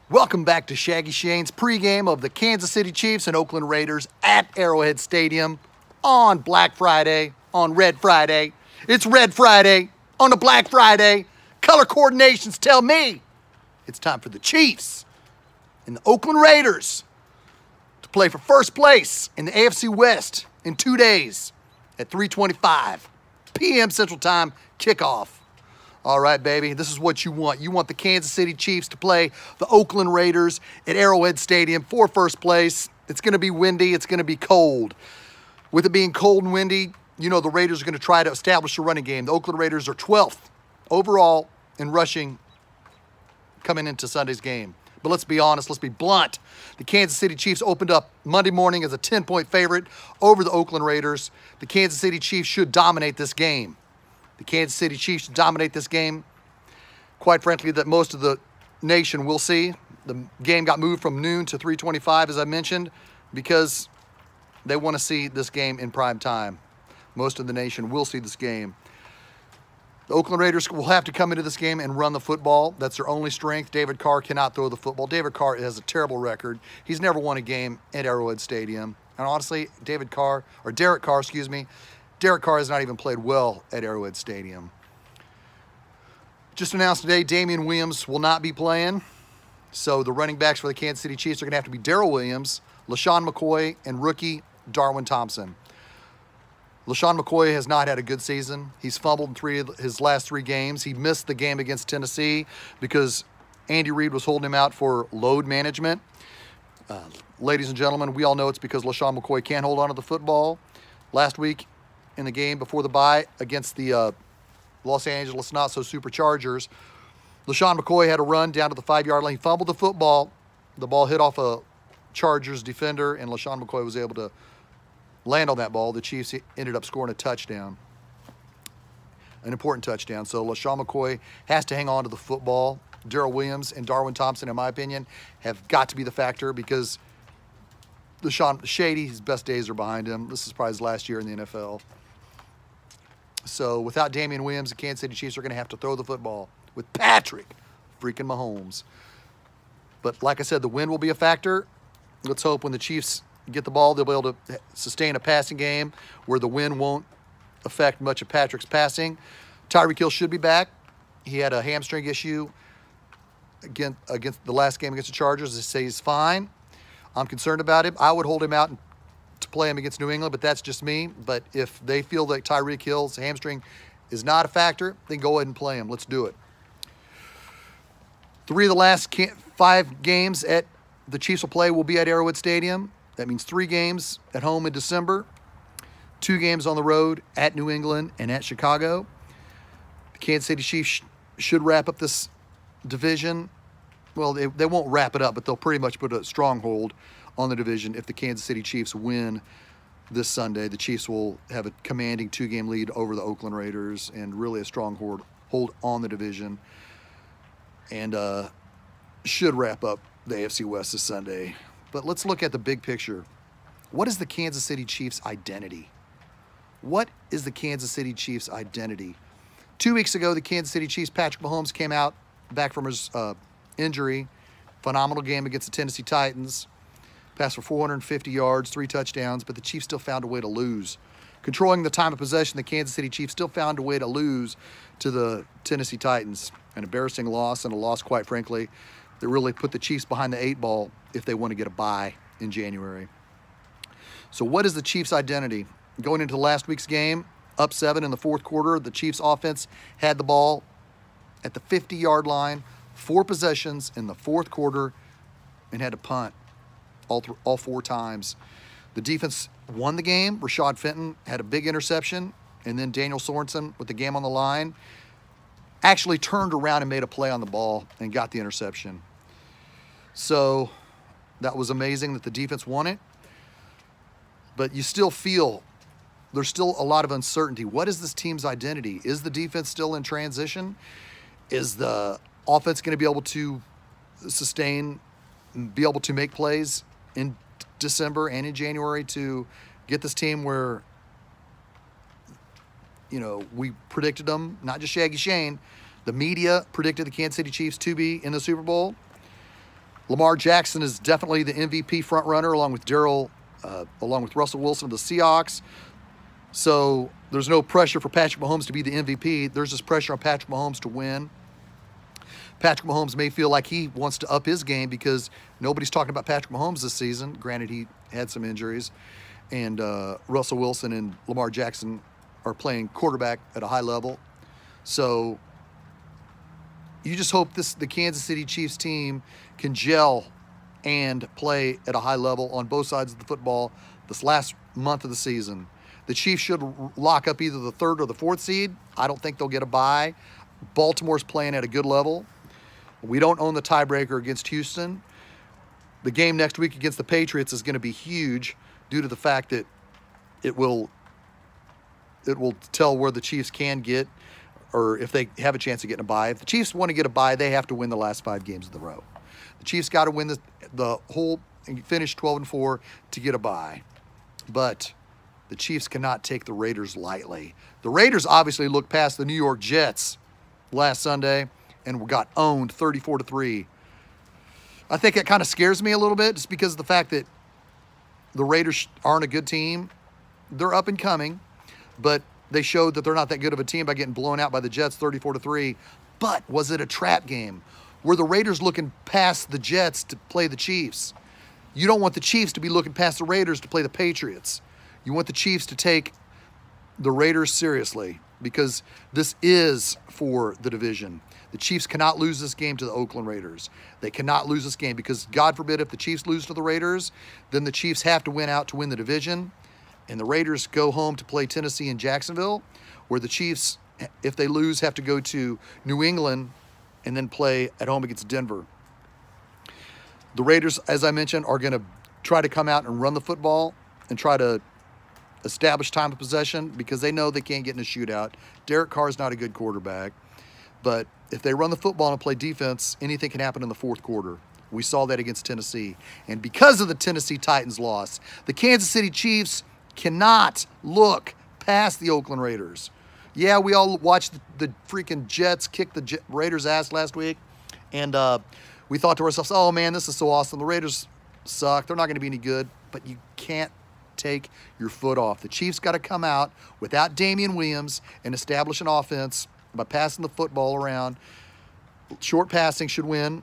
Welcome back to Shaggy-Shane's pregame of the Kansas City Chiefs and Oakland Raiders at Arrowhead Stadium on Black Friday, on Red Friday. It's Red Friday on a Black Friday. Color coordinations tell me it's time for the Chiefs and the Oakland Raiders to play for first place in the AFC West in 2 days at 3:25 p.m. Central Time kickoff. All right, baby, this is what you want. You want the Kansas City Chiefs to play the Oakland Raiders at Arrowhead Stadium for first place. It's going to be windy. It's going to be cold. With it being cold and windy, you know the Raiders are going to try to establish a running game. The Oakland Raiders are 12th overall in rushing coming into Sunday's game. But let's be honest, let's be blunt. The Kansas City Chiefs opened up Monday morning as a 10-point favorite over the Oakland Raiders. The Kansas City Chiefs should dominate this game. The Kansas City Chiefs should dominate this game. Quite frankly, that most of the nation will see. The game got moved from noon to 3:25, as I mentioned, because they want to see this game in prime time. Most of the nation will see this game. The Oakland Raiders will have to come into this game and run the football. That's their only strength. David Carr cannot throw the football. David Carr has a terrible record. He's never won a game at Arrowhead Stadium. And honestly, Derek Carr, Derek Carr has not even played well at Arrowhead Stadium. Just announced today, Damian Williams will not be playing. So the running backs for the Kansas City Chiefs are going to have to be Darrell Williams, LaShawn McCoy, and rookie Darwin Thompson. LaShawn McCoy has not had a good season. He's fumbled in his last three games. He missed the game against Tennessee because Andy Reid was holding him out for load management. Ladies and gentlemen, we all know it's because LaShawn McCoy can't hold on to the football. Last week in the game before the bye against the Los Angeles Not-So-Superchargers, LaShawn McCoy had a run down to the 5-yard line. He fumbled the football. The ball hit off a Chargers defender, and LaShawn McCoy was able to land on that ball. The Chiefs ended up scoring a touchdown, an important touchdown. So LaShawn McCoy has to hang on to the football. Darrell Williams and Darwin Thompson, in my opinion, have got to be the factor because LaShawn Shady, his best days are behind him. This is probably his last year in the NFL. So without Damian Williams, the Kansas City Chiefs are going to have to throw the football with Patrick freaking Mahomes. But like I said, the wind will be a factor. Let's hope when the Chiefs get the ball, they'll be able to sustain a passing game where the wind won't affect much of Patrick's passing. Tyreek Hill should be back. He had a hamstring issue against the last game against the Chargers. They say he's fine. I'm concerned about him. I would hold him out to play him against New England, but that's just me. But if they feel that Tyreek Hill's hamstring is not a factor, then go ahead and play him. Let's do it. 3 of the last 5 games at the Chiefs will play will be at Arrowhead Stadium. That means 3 games at home in December, 2 games on the road at New England and at Chicago. The Kansas City Chiefs should wrap up this division. Well, they won't wrap it up, but they'll pretty much put a stronghold on the division if the Kansas City Chiefs win this Sunday. The Chiefs will have a commanding 2-game lead over the Oakland Raiders and really a stronghold on the division, and should wrap up the AFC West this Sunday. But let's look at the big picture. What is the Kansas City Chiefs' identity? What is the Kansas City Chiefs' identity? 2 weeks ago, the Kansas City Chiefs, Patrick Mahomes came out back from his injury. Phenomenal game against the Tennessee Titans. Passed for 450 yards, 3 touchdowns, but the Chiefs still found a way to lose. Controlling the time of possession, the Kansas City Chiefs still found a way to lose to the Tennessee Titans. An embarrassing loss, and a loss, quite frankly, that really put the Chiefs behind the 8 ball if they want to get a bye in January. So what is the Chiefs' identity? Going into last week's game, up 7 in the 4th quarter, the Chiefs' offense had the ball at the 50-yard line, 4 possessions in the 4th quarter, and had to punt all 4 times. The defense won the game. Rashad Fenton had a big interception, and then Daniel Sorensen, with the game on the line, actually turned around and made a play on the ball and got the interception. So that was amazing that the defense won it. But you still feel there's still a lot of uncertainty. What is this team's identity? Is the defense still in transition? Is the offense going to be able to sustain, be able to make plays in December and in January to get this team where, you know, we predicted them, not just Shaggy Shane, the media predicted the Kansas City Chiefs to be in the Super Bowl? Lamar Jackson is definitely the MVP front runner, along with Russell Wilson of the Seahawks. So there's no pressure for Patrick Mahomes to be the MVP. There's just pressure on Patrick Mahomes to win. Patrick Mahomes may feel like he wants to up his game because nobody's talking about Patrick Mahomes this season. Granted, he had some injuries. And Russell Wilson and Lamar Jackson are playing quarterback at a high level. So you just hope the Kansas City Chiefs team can gel and play at a high level on both sides of the football this last month of the season. The Chiefs should lock up either the 3rd or the 4th seed. I don't think they'll get a bye. Baltimore's playing at a good level. We don't own the tiebreaker against Houston. The game next week against the Patriots is going to be huge due to the fact that it will tell where the Chiefs can get, or if they have a chance of getting a bye. If the Chiefs want to get a bye, they have to win the last 5 games in a row. The Chiefs got to win the whole and finish 12-4 to get a bye. But the Chiefs cannot take the Raiders lightly. The Raiders obviously looked past the New York Jets last Sunday and got owned 34-3. I think that kind of scares me a little bit just because of the fact that the Raiders aren't a good team. They're up and coming, but they showed that they're not that good of a team by getting blown out by the Jets 34-3. But was it a trap game? Were the Raiders looking past the Jets to play the Chiefs? You don't want the Chiefs to be looking past the Raiders to play the Patriots. You want the Chiefs to take the Raiders seriously because this is for the division. The Chiefs cannot lose this game to the Oakland Raiders. They cannot lose this game because, God forbid, if the Chiefs lose to the Raiders, then the Chiefs have to win out to win the division. And the Raiders go home to play Tennessee and Jacksonville, where the Chiefs, if they lose, have to go to New England and then play at home against Denver. The Raiders, as I mentioned, are going to try to come out and run the football and try to establish time of possession because they know they can't get in a shootout. Derek Carr is not a good quarterback. But if they run the football and play defense, anything can happen in the 4th quarter. We saw that against Tennessee. And because of the Tennessee Titans loss, the Kansas City Chiefs cannot look past the Oakland Raiders. Yeah, we all watched the freaking Jets kick the Raiders' ass last week. And we thought to ourselves, oh, man, this is so awesome. The Raiders suck. They're not going to be any good. But you can't take your foot off. The Chiefs got to come out without Damian Williams and establish an offense by passing the football around. Short passing should win.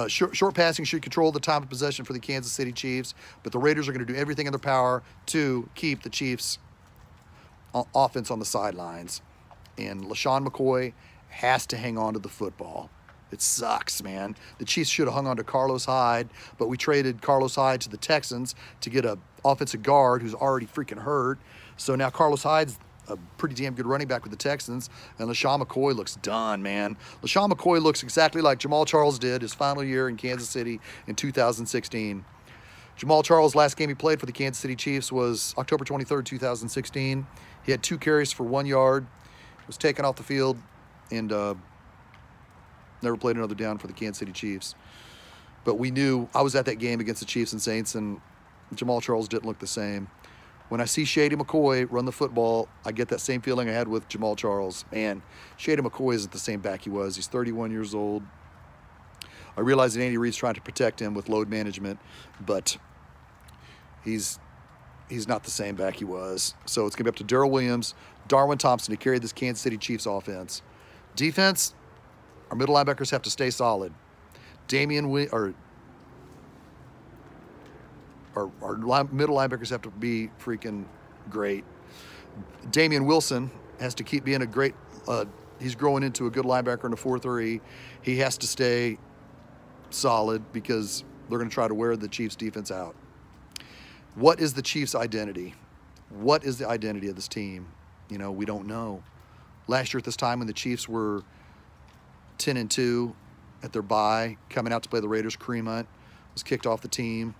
Short passing should control the time of possession for the Kansas City Chiefs, but the Raiders are going to do everything in their power to keep the Chiefs' offense on the sidelines. And LaShawn McCoy has to hang on to the football. It sucks, man. The Chiefs should have hung on to Carlos Hyde, but we traded Carlos Hyde to the Texans to get an offensive guard who's already freaking hurt. So now Carlos Hyde's a pretty damn good running back with the Texans, and LaShawn McCoy looks done, man. LaShawn McCoy looks exactly like Jamal Charles did his final year in Kansas City in 2016. Jamal Charles' last game he played for the Kansas City Chiefs was October 23rd, 2016. He had 2 carries for 1 yard, was taken off the field, and never played another down for the Kansas City Chiefs. But we knew, I was at that game against the Chiefs and Saints, and Jamal Charles didn't look the same. When I see Shady McCoy run the football, I get that same feeling I had with Jamal Charles. Man, Shady McCoy isn't the same back he was. He's 31 years old. I realize that Andy Reid's trying to protect him with load management, but he's not the same back he was. So it's going to be up to Darrell Williams, Darwin Thompson to carry this Kansas City Chiefs offense. Defense, our middle linebackers have to stay solid. Our middle linebackers have to be freaking great. Damian Wilson has to keep being a great, he's growing into a good linebacker in the 4-3. He has to stay solid because they're going to try to wear the Chiefs defense out. What is the Chiefs' identity? What is the identity of this team? You know, we don't know. Last year at this time when the Chiefs were 10-2 at their bye, coming out to play the Raiders, Kareem Hunt was kicked off the team.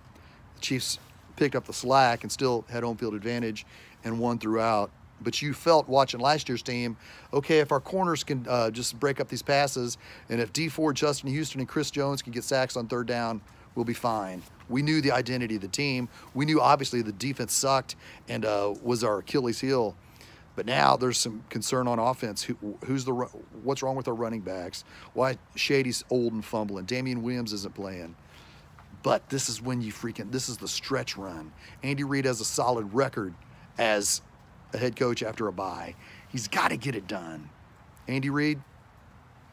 The Chiefs picked up the slack and still had home field advantage and won throughout. But you felt watching last year's team, okay, if our corners can just break up these passes, and if D Ford, Justin Houston, and Chris Jones can get sacks on 3rd down, we'll be fine. We knew the identity of the team. We knew, obviously, the defense sucked and was our Achilles heel. But now there's some concern on offense. What's wrong with our running backs? Why Shady's old and fumbling? Damian Williams isn't playing. But this is when this is the stretch run. Andy Reid has a solid record as a head coach after a bye. He's got to get it done. Andy Reid,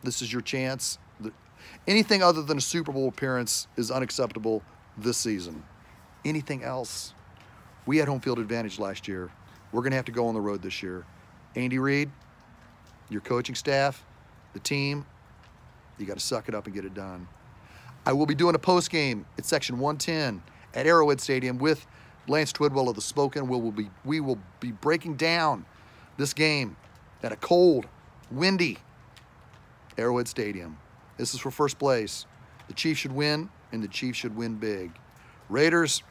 this is your chance. Anything other than a Super Bowl appearance is unacceptable this season. Anything else? We had home field advantage last year. We're going to have to go on the road this year. Andy Reid, your coaching staff, the team, you got to suck it up and get it done. I will be doing a post game at Section 110 at Arrowhead Stadium with Lance Twidwell of the Spoken. We will be breaking down this game at a cold, windy Arrowhead Stadium. This is for first place. The Chiefs should win, and the Chiefs should win big. Raiders,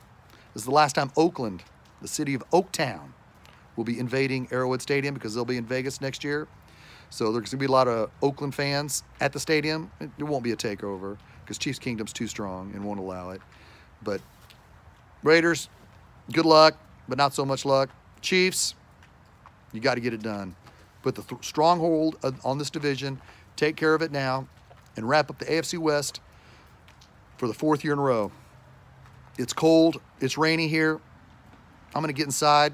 this is the last time Oakland, the city of Oaktown, will be invading Arrowhead Stadium because they'll be in Vegas next year. So there's going to be a lot of Oakland fans at the stadium. It won't be a takeover because Chiefs Kingdom's too strong and won't allow it. But Raiders, good luck, but not so much luck. Chiefs, you got to get it done. Put the stronghold on this division, take care of it now, and wrap up the AFC West for the 4th year in a row. It's cold. It's rainy here. I'm going to get inside.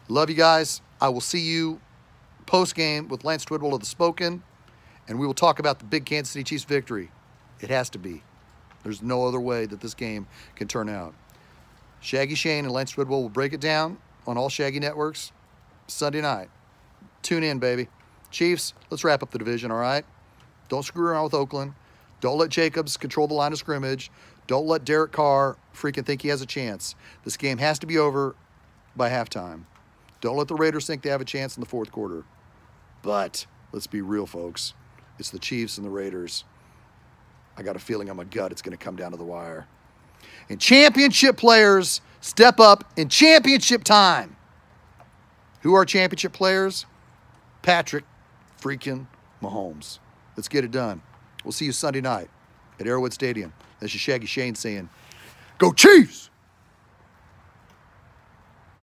Love you guys. I will see you post-game with Lance Twidwell of the Spoken, and we will talk about the big Kansas City Chiefs victory. It has to be. There's no other way that this game can turn out. Shaggyshane and Lance Twidwell will break it down on all Shaggy networks Sunday night. Tune in, baby. Chiefs, let's wrap up the division, all right? Don't screw around with Oakland. Don't let Jacobs control the line of scrimmage. Don't let Derek Carr freaking think he has a chance. This game has to be over by halftime. Don't let the Raiders think they have a chance in the 4th quarter. But let's be real, folks. It's the Chiefs and the Raiders. I got a feeling on my gut it's going to come down to the wire. And championship players step up in championship time. Who are championship players? Patrick freaking Mahomes. Let's get it done. We'll see you Sunday night at Arrowhead Stadium. That's your Shaggyshane saying, go Chiefs!